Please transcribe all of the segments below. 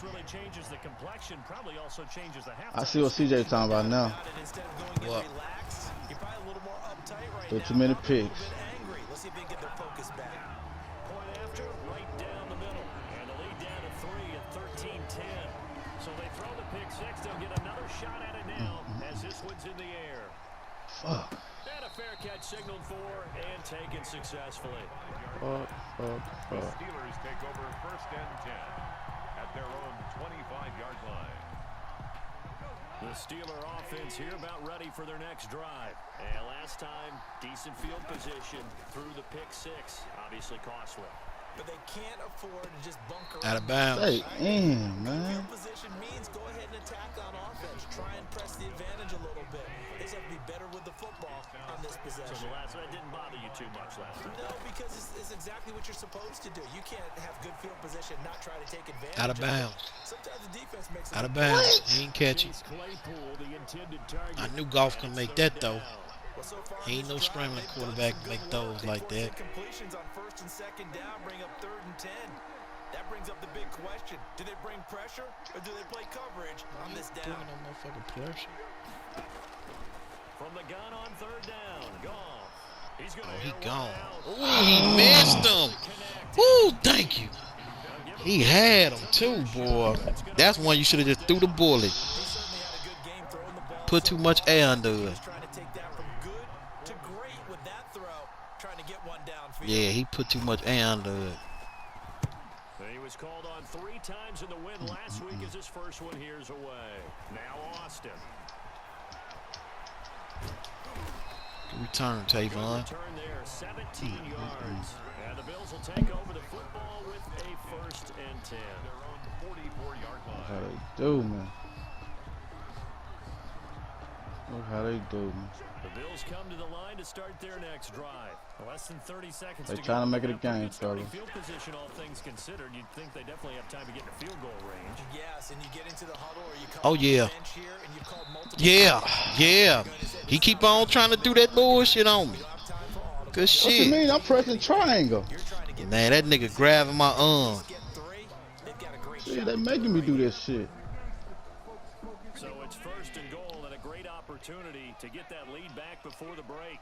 this really changes the complexion, probably also changes the halftime. I see what CJ's talking about now. What? There's too many picks. Let's see if they can get their focus back. Point after, right down the middle. And the lead down to 3 at 13-10. So they throw the pick six. They'll get another shot at it now as this one's in the air. Fuck. And a fair catch signaled for and taken successfully. Fuck. The Steelers take over 1st and 10 at their own 25-yard line. The Steeler offense here about ready for their next drive. And last time, decent field position through the pick six. Obviously costly. But they can't afford to just bunker Out of bounds. Hey, man. field position means go ahead and attack on offense. Try and press the advantage a little bit. They just have to be better with the football on this possession. So the last one didn't bother you too much last time? No, because it's exactly what you're supposed to do. You can't have good field position, not try to take advantage. Out of bounds. Sometimes the defense makes Out of bounds. He ain't catch it. I knew Goff could make that, though. He ain't no scrambling quarterback make those like that. Completions on 1st and 2nd down bring up 3rd and 10. That brings up the big question. Do they bring pressure or do they play coverage on this down? No motherfucking pressure. From the gun on 3rd down. Gone. He's gonna He gone. Ooh, he missed him. Ooh, thank you. He had him too, boy. That's one you should have just threw the bullet. Put too much air under it. Yeah, he put too much air under it. He was called on 3 times in the win last week as his first one here's away. Now Austin. Return, Tavon. Return there, 17 yards. And the Bills will take over the football with a 1st and 10. Their own 44-yard line. How they do, man. Look how they do, man. The Bills come to the line to start their next drive. Less than 30 seconds They to trying go. to make it a game, fellas. Field position, all things considered, you'd think they definitely have time to get in the field goal range. Yes, and you get into the huddle or you call yeah. bench here and you call multiple Yeah. He keep on trying to do that bullshit on me. Good What you shit. mean? I'm pressing triangle. Man, that nigga grabbing my arm. See, they making me do this shit. So it's 1st and goal and a great opportunity to get that lead back before the break.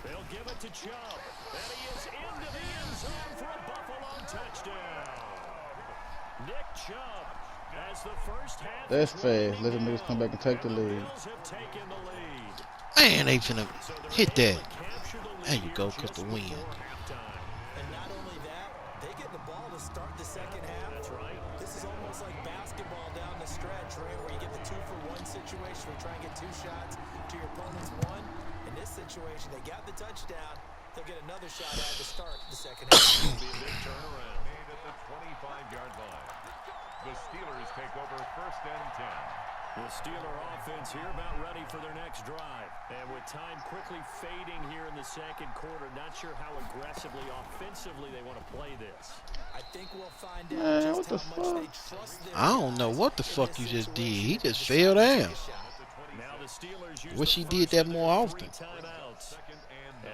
They'll give it to Chubb. And he is into the end zone for a Buffalo touchdown. Nick Chubb has the first half. That's fast. Let them niggas come back and take the lead. Bills have taken the lead. Man, they finna hit that. There you go, cut the wind. And not only that, they get the ball to start the second half. That's right. This is almost like basketball down the stretch, right? Where you get the 2-for-1 situation where you try and get 2 shots to your opponent's 1. In this situation, they got the touchdown. They'll get another shot at to start the second half. It'll be a big turnaround. Made at the 25-yard line. The Steelers take over 1st and 10. The Steeler offense here about ready for their next drive. And with time quickly fading here in the 2nd quarter, not sure how aggressively, offensively they want to play this. I think we'll find out Man, just what the how much fuck? they trust their I don't know what the fuck you just did. He just fell down. Now the Steelers use Wish the he did first that of their more 3 often. timeouts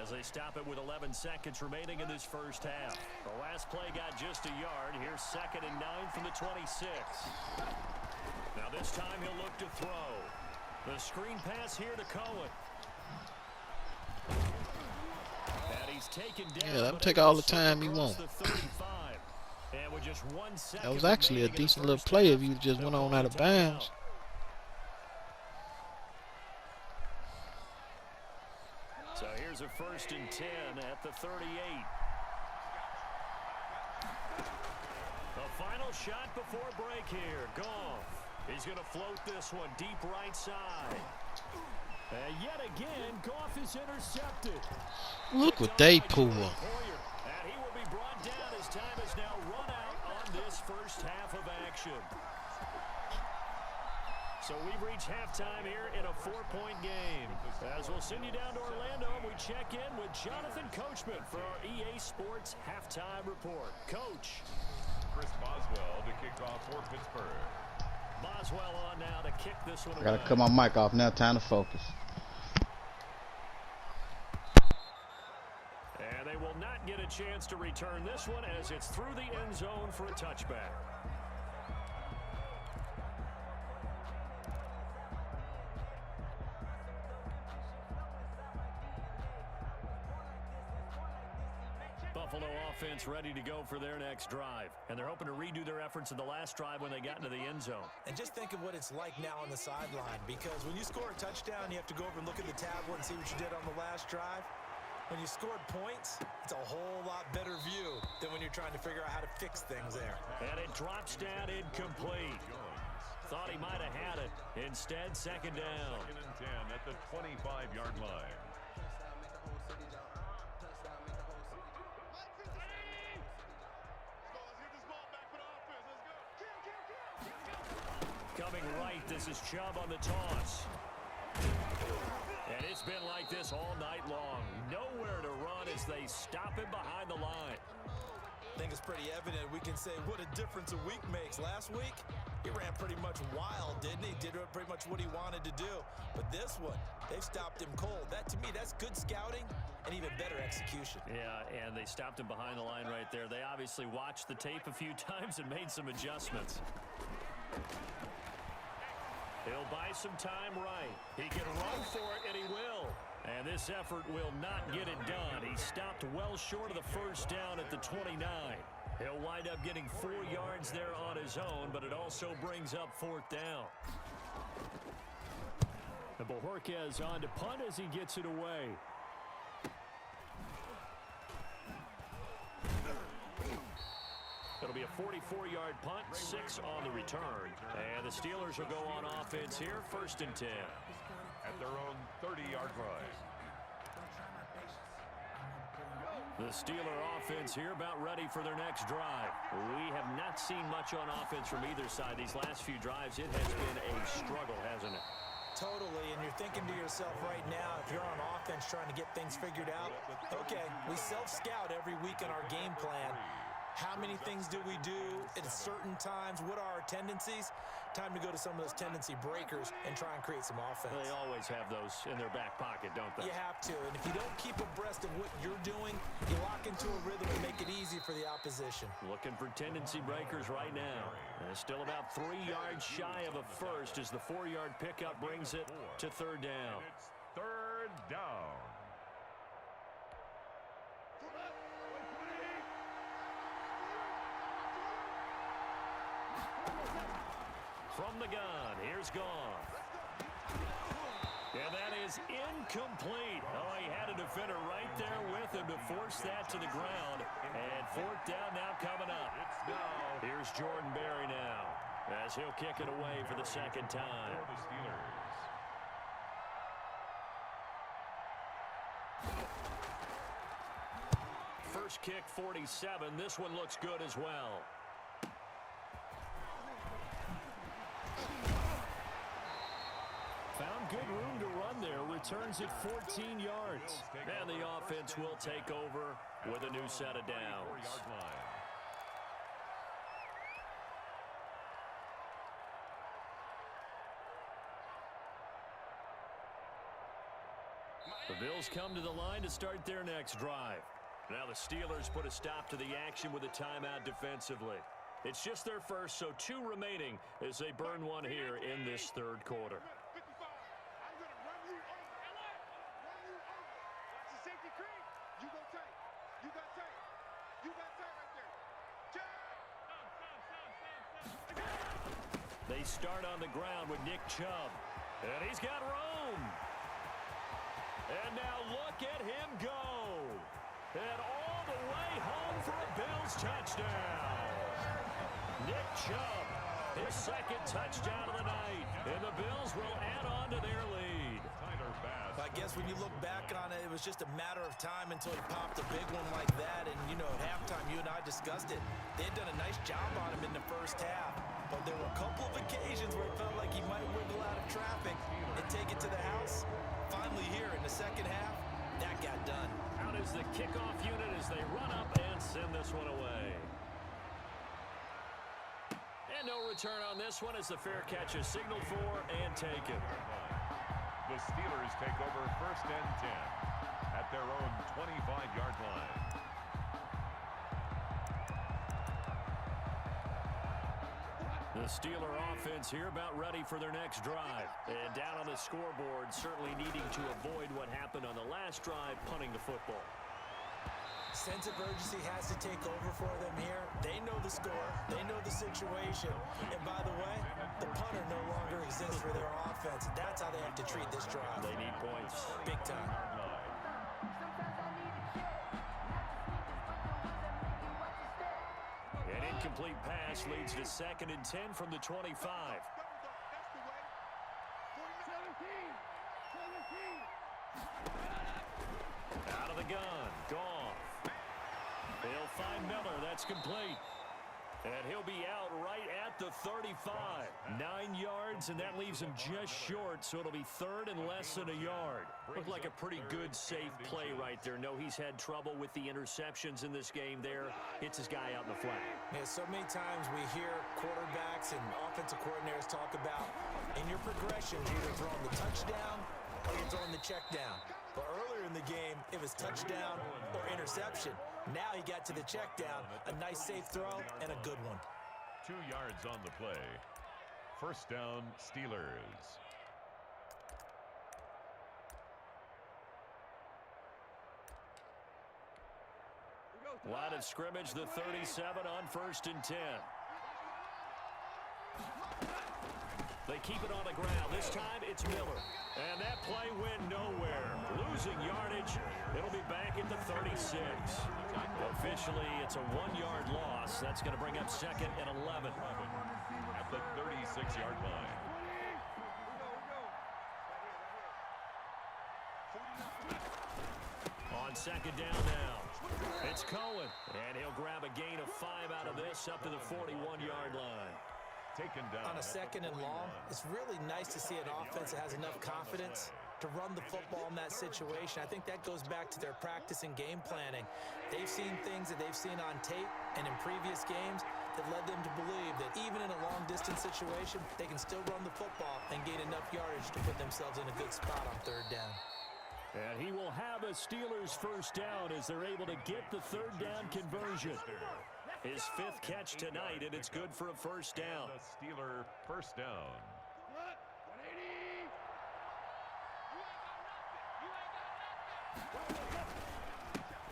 as they stop it with 11 seconds remaining in this first half. The last play got just a yard. Here's 2nd and 9 from the 26. Now this time he'll look to throw. The screen pass here to Cohen. And he's taken down. Yeah, let him take all the time he wants. And with just 1 second That was actually a remaining in the decent little first play half, if you just went they'll on call out of the bounds. So here's a 1st and 10 at the 38. The final shot before break here. Goff. He's going to float this one deep right side. And yet again, Goff is intercepted. Look what they pull. And he will be brought down as time is now run out on this first half of action. So we've reached halftime here in a 4-point game. As we'll send you down to Orlando, we check in with Jonathan Coachman for our EA Sports Halftime Report. Coach. Chris Boswell to kick off for Pittsburgh. Boswell on now to kick this one I gotta away. cut my mic off now. Time to focus. And they will not get a chance to return this one as it's through the end zone for a touchback. Buffalo offense ready to go for their next drive. And they're hoping to redo their efforts in the last drive when they got into the end zone. And just think of what it's like now on the sideline, because when you score a touchdown, you have to go over and look at the tablet and see what you did on the last drive. When you scored points, it's a whole lot better view than when you're trying to figure out how to fix things there. And it drops down incomplete. Thought he might have had it. Instead, second down. 2nd and 10 at the 25-yard line. Coming right, this is Chubb on the toss. And it's been like this all night long. Nowhere to run as they stop him behind the line. I think it's pretty evident we can say what a difference a week makes. Last week, he ran pretty much wild, didn't he? Did pretty much what he wanted to do. But this one, they've stopped him cold. That, to me, that's good scouting and even better execution. Yeah, and they stopped him behind the line right there. They obviously watched the tape a few times and made some adjustments. He'll buy some time right. He can run for it, and he will. And this effort will not get it done. He stopped well short of the first down at the 29. He'll wind up getting 4 yards there on his own, but it also brings up 4th down. And Bojorquez on to punt as he gets it away. It'll be a 44-yard punt, 6 on the return. And the Steelers will go on offense here, 1st and 10. At their own 30-yard line. The Steeler offense here about ready for their next drive. We have not seen much on offense from either side. These last few drives, it has been a struggle, hasn't it? Totally, and you're thinking to yourself right now, if you're on offense trying to get things figured out, okay, we self-scout every week in our game plan. How many things do we do at certain times? What are our tendencies? Time to go to some of those tendency breakers and try and create some offense. They always have those in their back pocket, don't they? You have to, and if you don't keep abreast of what you're doing, you lock into a rhythm and make it easy for the opposition. Looking for tendency breakers right now. And still about 3 yards shy of a first as the 4-yard pickup brings it to 3rd down. It's 3rd down. From the gun, here's Gone. And that is incomplete. Oh, he had a defender right there with him to force that to the ground. And 4th down now coming up. Here's Jordan Berry now as he'll kick it away for the 2nd time. For the Steelers. First kick, 47. This one looks good as well. Found good room to run there. Returns it 14 yards. And the offense will take over with a new set of downs. The Bills come to the line to start their next drive. Now the Steelers put a stop to the action with a timeout defensively. It's just their first, so 2 remaining as they burn one here in this 3rd quarter. They start on the ground with Nick Chubb. And he's got room. And now look at him go. And all the way home for a Bills touchdown. Nick Chubb, his 2nd touchdown of the night. And the Bills will add on to their lead. I guess when you look back on it, it was just a matter of time until he popped a big one like that. And, you know, at halftime, you and I discussed it. They had done a nice job on him in the first half. But there were a couple of occasions where it felt like he might wiggle out of traffic and take it to the house. Finally here in the 2nd half, that got done. Out is the kickoff unit as they run up and send this one away. And no return on this one as the fair catch is signaled for and taken. The Steelers take over 1st and 10 at their own 25-yard line. The Steeler offense here about ready for their next drive. And down on the scoreboard, certainly needing to avoid what happened on the last drive, punting the football. Sense of urgency has to take over for them here. They know the score. They know the situation. And by the way, the punter no longer exists for their offense. That's how they have to treat this drive. They need points. Big time. An incomplete pass leads to 2nd and 10 from the 25. Out of the gun. Gone. They'll find Miller. That's complete. And he'll be out right at the 35. 9 yards, and that leaves him just short, so it'll be 3rd and less than a yard. Looked like a pretty good, safe play right there. No, he's had trouble with the interceptions in this game there. Hits his guy out in the flat. Yeah, so many times we hear quarterbacks and offensive coordinators talk about in your progressions, you're either throwing the touchdown or you're throwing the check down. But earlier in the game, it was touchdown or interception. Now he got to the check down. A nice safe throw and a good one. 2 yards on the play. 1st down, Steelers. Line of scrimmage, the 37 on 1st and 10. They keep it on the ground. This time it's Miller. And that play went nowhere. Losing yardage. It'll be back at the 36. Officially, it's a 1-yard loss. That's going to bring up 2nd and 11. At the 36-yard line. On 2nd down now. It's Cohen. And he'll grab a gain of 5 out of this up to the 41-yard line. Taken down. On a 2nd and long, it's really nice to see an offense that has enough confidence to run the football in that situation. I think that goes back to their practice and game planning. They've seen things that they've seen on tape and in previous games that led them to believe that even in a long-distance situation, they can still run the football and gain enough yardage to put themselves in a good spot on 3rd down. And he will have a Steelers 1st down as they're able to get the 3rd down conversion. His 5th catch tonight, and it's good for a 1st down. The Steeler 1st down.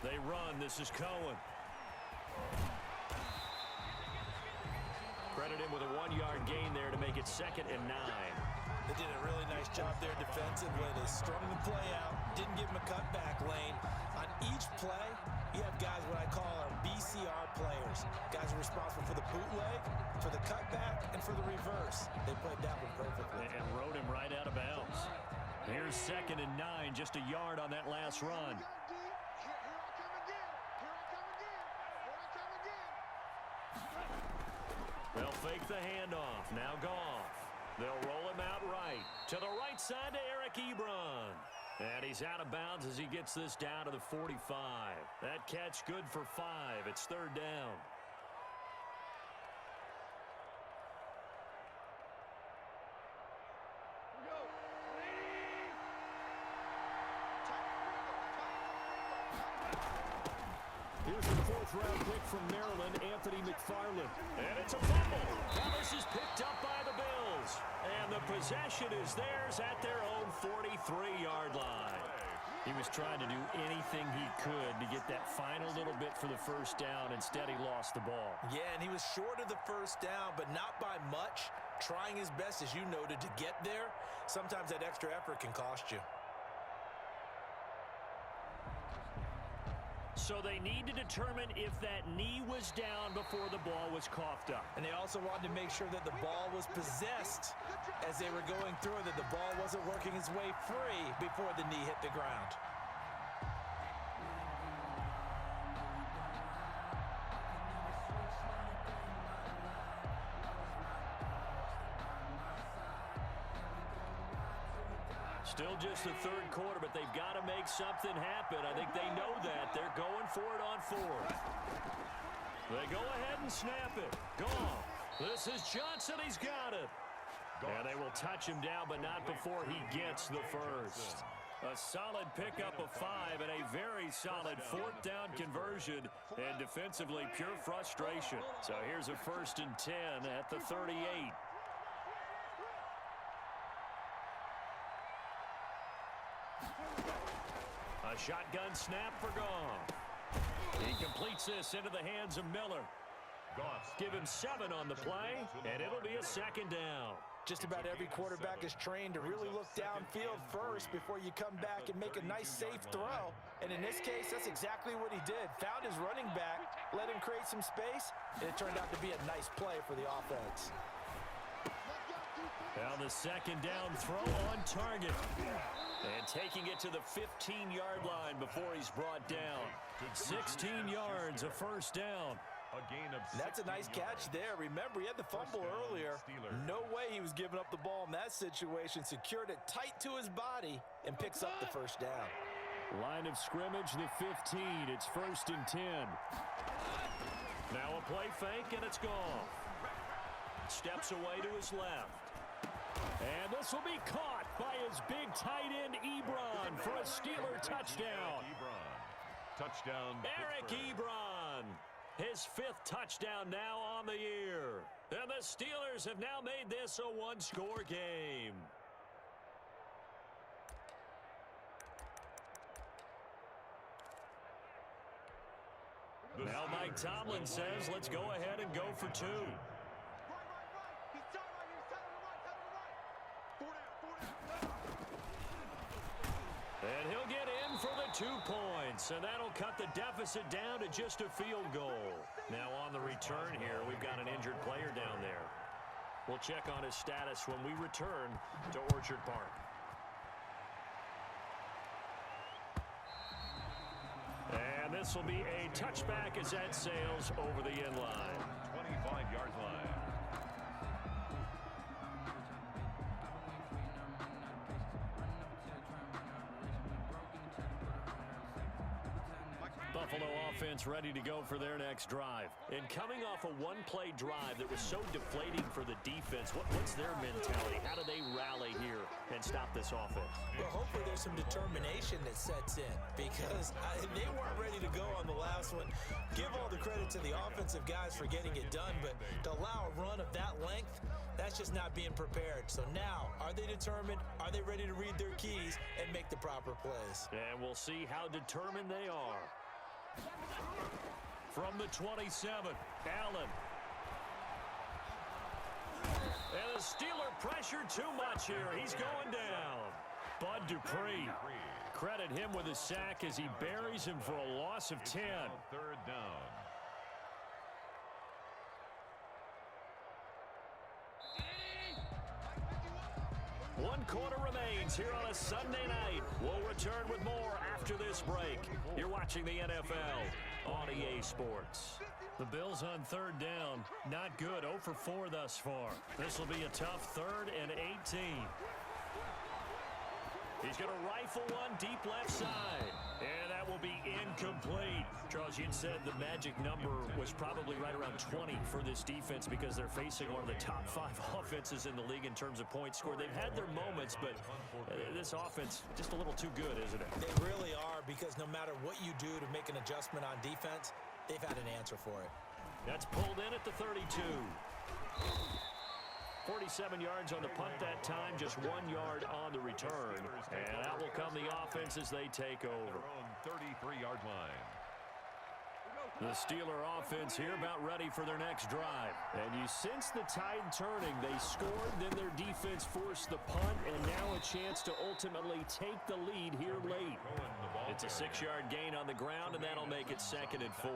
They run. This is Cohen. Credit him with a 1-yard gain there to make it 2nd and 9. They did a really nice job there defensively. They strung the play out, didn't give him a cutback lane. On each play, you have guys what I call our BCR players. Guys are responsible for the bootleg, for the cutback, and for the reverse. They played that one perfectly. And rode him right out of bounds. Here's 2nd and 9, just a yard on that last run. They'll fake the handoff. Now Goff. They'll roll him out right. To the right side to Eric Ebron. And he's out of bounds as he gets this down to the 45. That catch good for 5. It's 3rd down. Here's the 4th-round pick from Maryland, Anthony McFarland. And it's a fumble. Now this is picked up by the Bills. And the possession is theirs at their own 43-yard line. He was trying to do anything he could to get that final little bit for the 1st down. Instead, he lost the ball. Yeah, and he was short of the 1st down, but not by much. Trying his best, as you noted, to get there. Sometimes that extra effort can cost you. So they need to determine if that knee was down before the ball was coughed up. And they also wanted to make sure that the ball was possessed as they were going through, that the ball wasn't working its way free before the knee hit the ground. Still just the 3rd quarter, but they've got to make something happen. I think they know that. They're going for it on 4th. They go ahead and snap it. Goff. This is Johnson. He's got it. And they will touch him down, but not before he gets the 1st. A solid pickup of 5 and a very solid 4th down conversion, and defensively pure frustration. So here's a 1st and 10 at the 38. A shotgun snap for Goff. He completes this into the hands of Miller. Give him 7 on the play, and it'll be a 2nd down. Just about every quarterback is trained to really look downfield first before you come back and make a nice, safe throw. And in this case, that's exactly what he did. Found his running back, let him create some space, and it turned out to be a nice play for the offense. Now the 2nd down throw on target. And taking it to the 15-yard line before he's brought down. 16 yards, a 1st down. That's a nice catch there. Remember, he had the fumble earlier. No way he was giving up the ball in that situation. Secured it tight to his body and picks up the 1st down. Line of scrimmage, the 15. It's 1st and 10. Now a play fake, and it's gone. Steps away to his left. And this will be caught by his big tight end, Ebron, for a Steeler touchdown. Touchdown. Eric Ebron. His 5th touchdown now on the year. And the Steelers have now made this a 1-score game. Now Mike Tomlin says, let's go ahead and go for 2. And he'll get in for the 2 points, and that'll cut the deficit down to just a field goal. Now on the return here, we've got an injured player down there. We'll check on his status when we return to Orchard Park. And this will be a touchback as that sails over the end line. 25-yard line. Buffalo offense ready to go for their next drive. And coming off a one-play drive that was so deflating for the defense, what's their mentality? How do they rally here and stop this offense? Well, hopefully there's some determination that sets in because they weren't ready to go on the last one. Give all the credit to the offensive guys for getting it done, but to allow a run of that length, that's just not being prepared. So now, are they determined? Are they ready to read their keys and make the proper plays? And we'll see how determined they are. From the 27, Allen. And the Steeler pressure too much here. He's going down. Bud Dupree. Credit him with a sack as he buries him for a loss of 10. 3rd down. One quarter remains here on a Sunday night. We'll return with more after this break. You're watching the NFL on EA Sports. The Bills on 3rd down. Not good. 0 for 4 thus far. This will be a tough 3rd and 18. He's going to rifle one deep left side. And that will be incomplete. Charles, you'd said the magic number was probably right around 20 for this defense because they're facing one of the top 5 offenses in the league in terms of points scored. They've had their moments, but this offense just a little too good, isn't it? They really are, because no matter what you do to make an adjustment on defense, they've had an answer for it. That's pulled in at the 32. 47 yards on the punt that time, just 1 yard on the return. And that will come the offense as they take over. 33-yard line. The Steeler offense here about ready for their next drive. And you sense the tide turning. They scored, then their defense forced the punt, and now a chance to ultimately take the lead here late. It's a 6-yard gain on the ground, and that'll make it 2nd and 4.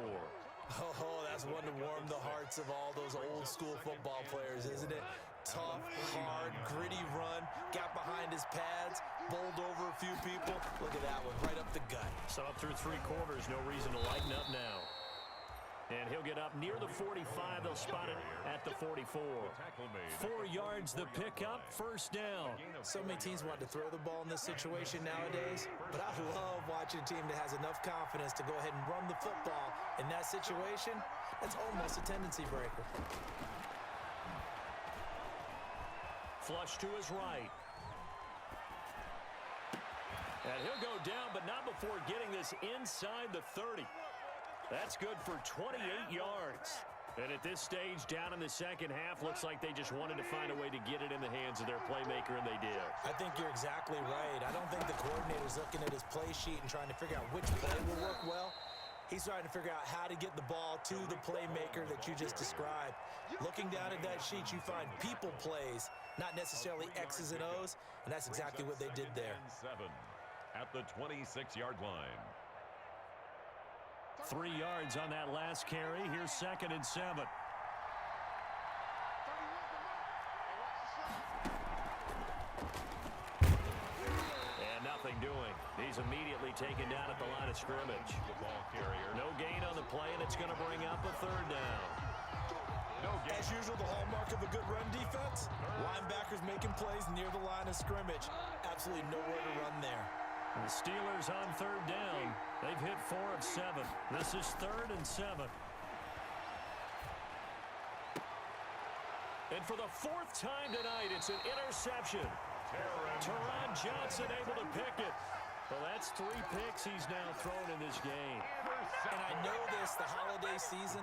Oh, that's one to warm the hearts of all those old school football players, isn't it? Tough, hard, gritty run, got behind his pads, bowled over a few people. Look at that one, right up the gut. So up through 3 quarters, no reason to lighten up now. And he'll get up near the 45. They'll spot it at the 44. 4 yards the pickup, 1st down. So many teams want to throw the ball in this situation nowadays, but I love watching a team that has enough confidence to go ahead and run the football. In that situation, that's almost a tendency breaker. Flush to his right. And he'll go down, but not before getting this inside the 30. That's good for 28 yards. And at this stage, down in the second half, looks like they just wanted to find a way to get it in the hands of their playmaker, and they did. I think you're exactly right. I don't think the coordinator's looking at his play sheet and trying to figure out which play will work well. He's trying to figure out how to get the ball to the playmaker that you just described. Looking down at that sheet, you find people plays, not necessarily X's and O's, and that's exactly what they did there. 7 at the 26-yard line. 3 yards on that last carry. Here's 2nd and 7. And nothing doing. He's immediately taken down at the line of scrimmage. No gain on the play, and it's going to bring up a 3rd down. As usual, the hallmark of a good run defense, linebackers making plays near the line of scrimmage. Absolutely nowhere to run there. The Steelers on 3rd down. They've hit 4 of 7. This is 3rd and 7. And for the 4th time tonight, it's an interception. Teron Johnson able to pick it. Well, that's 3 picks he's now thrown in this game. And I know this, the holiday season,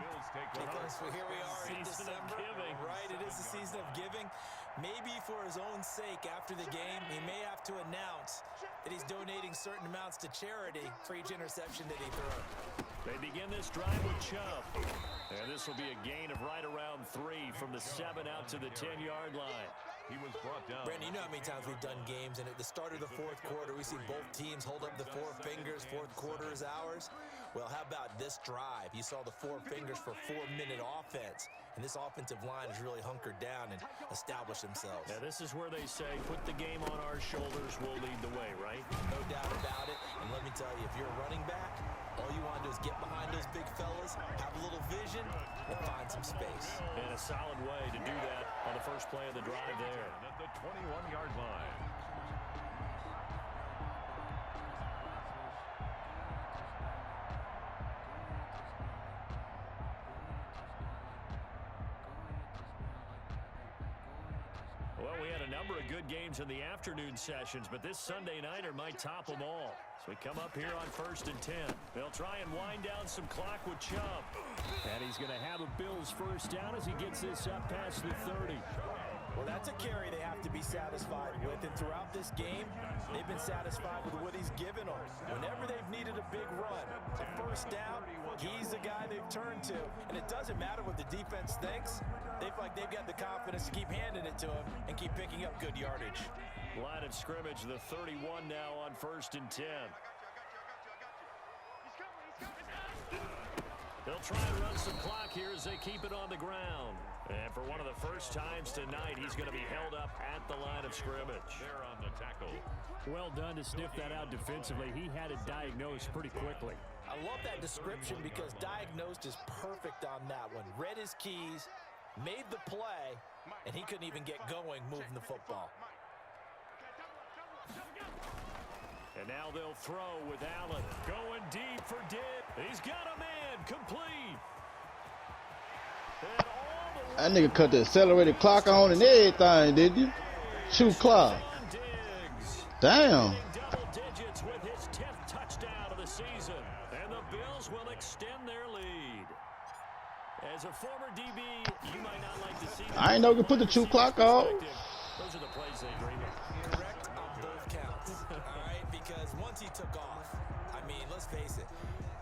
because here we are in December. Right, it is the season of giving. Maybe for his own sake after the game, he may have to announce that he's donating certain amounts to charity for each interception that he throws. They begin this drive with Chubb. And this will be a gain of right around 3 from the 7 out to the 10-yard line. He was brought down. Brandon, you know how many times we've done games, and at the start of the 4th quarter, we see both teams hold up the 4 fingers, 4th quarter is ours. Well, how about this drive? You saw the 4 fingers for 4-minute offense, and this offensive line has really hunkered down and established themselves. Now, this is where they say, put the game on our shoulders, we'll lead the way, right? No doubt about it, and let me tell you, if you're a running back, all you want to do is get behind those big fellas, have a little vision, and find some space. And a solid way to do that on the first play of the drive there. At the 21-yard line. Well, we had a number of good games in the afternoon sessions, but this Sunday nighter might top them all. So we come up here on 1st and 10. They'll try and wind down some clock with Chubb. And he's going to have a Bills first down as he gets this up past the 30. Well, that's a carry they have to be satisfied with, and throughout this game, they've been satisfied with what he's given them. Whenever they've needed a big run, a first down, he's the guy they've turned to, and it doesn't matter what the defense thinks. They feel like they've got the confidence to keep handing it to him and keep picking up good yardage. Line of scrimmage, the 31 now on 1st and 10. They'll try and run some clock here as they keep it on the ground. And for one of the first times tonight, he's going to be held up at the line of scrimmage. There on the tackle. Well done to sniff that out defensively. He had it diagnosed pretty quickly. I love that description because diagnosed is perfect on that one. Read his keys, made the play, and he couldn't even get going moving the football. And now they'll throw with Allen. Going deep for Dibb. He's got a man complete. And That nigga cut the accelerated clock on and everything, did you? Shoot clock. Damn. Double digits with his 10th touchdown of the season. And the Bills will extend their lead. As a former DB, you might not like to see that. I ain't know you put the shoot clock on. Those are the plays they dream of. Correct on both counts. All right, because once he took off, I mean, let's face it,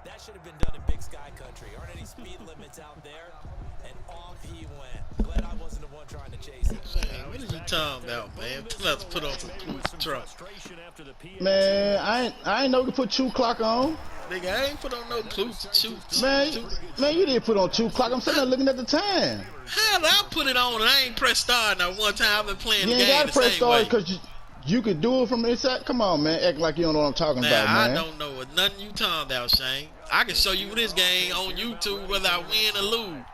that should have been done in Big Sky Country. Aren't any speed limits out there? And off he went. Glad I wasn't the one trying to chase him. Man, what are you talking about, man? Let's put on some Clues truck. Man, I ain't know you could put 2 clock on. Nigga, I ain't put on no Clues to shoot. Man, you didn't put on 2 clock. I'm sitting there looking at the time. How did I put it on and I ain't pressed start now one time? I've been playing You the ain't game got the to press same start way. because you could do it from inside. Come on, man. Acting like you don't know what I'm talking Now, about, man. I don't know what nothing you talking about, Shane. I can show you this game on YouTube whether I win or lose.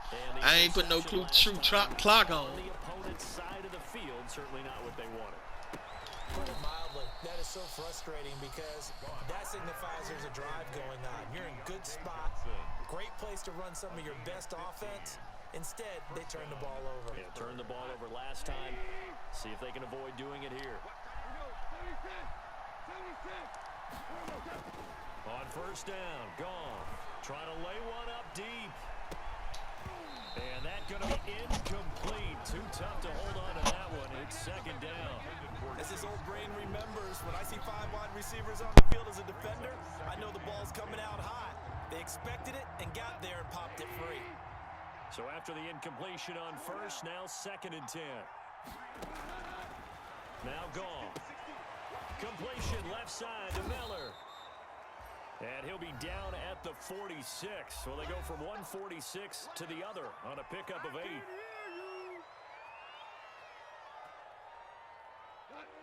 I ain't put no Clues to shoot clock on. The opponent's side of the field, certainly not what they wanted. Put it mildly, that is so frustrating because that signifies there's a drive going on. You're in good spot, great place to run some of your best offense. Instead, they turn the ball over. Yeah, turned the ball over last time. See if they can avoid doing it here. On first down, Goff trying to lay one up deep. And that's going to be incomplete. Too tough to hold on to that one. It's second down. As his old brain remembers, when I see 5 wide receivers on the field as a defender, I know the ball's coming out hot. They expected it and got there and popped it free. So after the incompletion on first, now second and 10. Now Goff. Completion left side to Miller. And he'll be down at the 46. Well, they go from 146 to the other on a pickup of 8.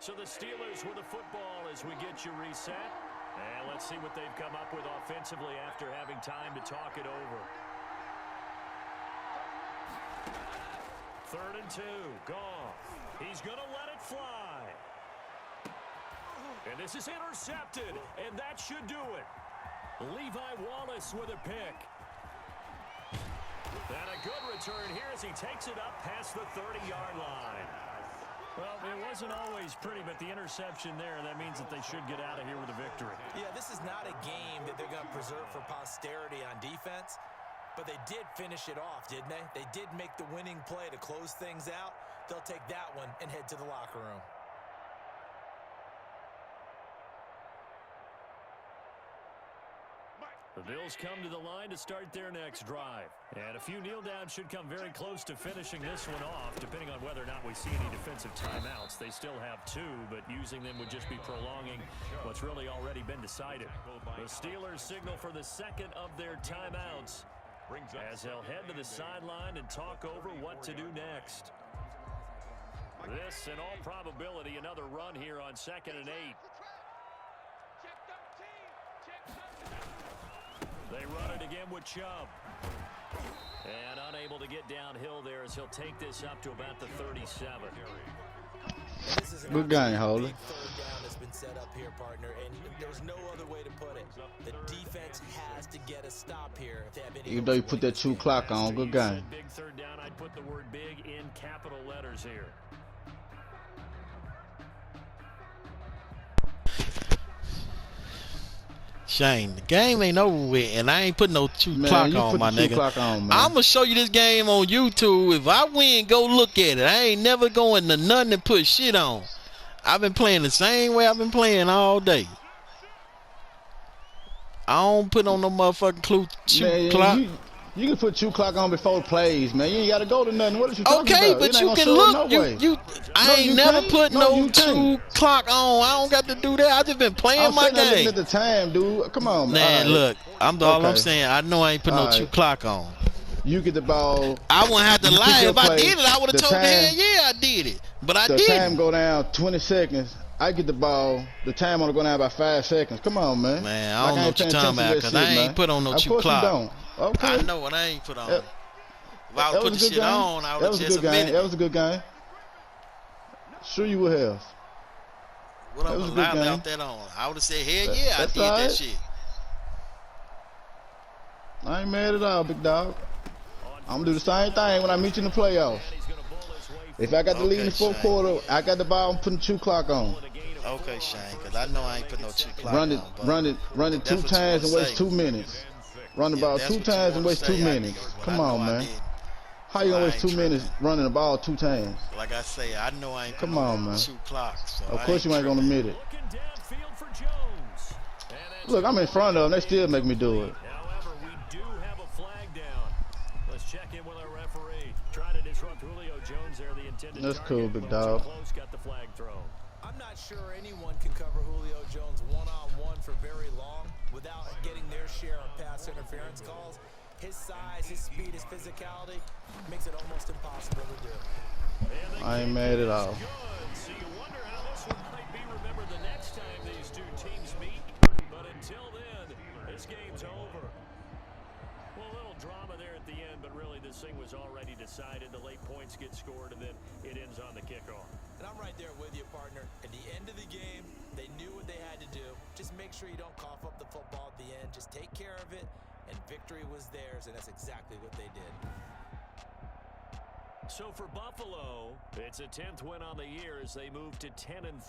So the Steelers with the football as we get you reset. And let's see what they've come up with offensively after having time to talk it over. 3rd and 2. Goff. He's going to let it fly. And this is intercepted. And that should do it. Levi Wallace with a pick. And a good return here as he takes it up past the 30-yard line. Well, it wasn't always pretty, but the interception there, that means that they should get out of here with a victory. Yeah, this is not a game that they're going to preserve for posterity on defense, but they did finish it off, didn't they? They did make the winning play to close things out. They'll take that one and head to the locker room. The Bills come to the line to start their next drive. And a few kneel downs should come very close to finishing this one off, depending on whether or not we see any defensive timeouts. They still have 2, but using them would just be prolonging what's really already been decided. The Steelers signal for the second of their timeouts as they'll head to the sideline and talk over what to do next. This, in all probability, another run here on 2nd and 8. They run it again with Chubb. And unable to get downhill there as he'll take this up to about the 37. Good game, Holder. 3rd down has been set up here, partner, and there's no other way to put it. The defense has to get a stop here if they have any. Even though you put that 2 clock on, good game. Big 3rd down, I'd put the word big in capital letters here. Shane, the game ain't over with, and I ain't putting no 2 clock on, my nigga. I'm going to show you this game on YouTube. If I win, go look at it. I ain't never going to nothing and put shit on. I've been playing the same way I've been playing all day. I don't put on no motherfucking 2 clock. You can put 2 clock on before the plays, man. You ain't got to go to nothing. What are you talking about? Okay, but you can look. I ain't never put no 2 clock on. I don't got to do that. I just been playing my game. At the time, dude. Come on, man. Look, all I'm saying. I know I ain't put no 2 clock on. You get the ball. I wouldn't have to lie. If I did it, I would have told him, yeah, I did it. But I didn't. The time go down 20 seconds. I get the ball. The time on to go down by 5 seconds. Come on, man. Man, I don't know what you're talking about because I ain't put on no 2 clock. Of course you don't. Okay. I know what I ain't put on. If I would put the shit on, I would have just admitted. That was a good game. Sure you would have. What I would have left that on. I would have said, hell yeah, I did that shit. I ain't mad at all, big dog. I'm going to do the same thing when I meet you in the playoffs. If I got the lead in the 4th quarter, I got the ball, I'm putting 2 clock on. Okay, Shane, because I know I ain't put no 2 clock on. Run it 2 times and waste 2 minutes. Run the ball 2 times and waste 2 minutes. Come on, man. How you gonna waste 2 minutes running the ball 2 times? Like I say, I know I ain't Come on, man. 2 clocks. So of course you ain't gonna admit it. Look, I'm in front of them. They still make me do it. However, we do have a flag down. Let's check in with our referee. Try to disrupt Julio Jones there. The intended That's cool, big dog. Close, got the flag thrown. I'm not sure anyone can cover Julio Jones one-on-one for very long without getting their share of pass interference calls. His size, his speed, his physicality makes it almost impossible to do. I ain't mad at all. So you wonder how this one might be remembered the next time these 2 teams meet. But until then, this game's over. Well, a little drama there at the end, but really this thing was already decided. The late points get scored, and then it ends on the kickoff. And I'm right there with you, partner. At the end of the game, they knew what they had to do. Just make sure you don't cough up the football at the end. Just take care of it, and victory was theirs, and that's exactly what they did. So for Buffalo, it's a 10th win on the year as they move to 10-3.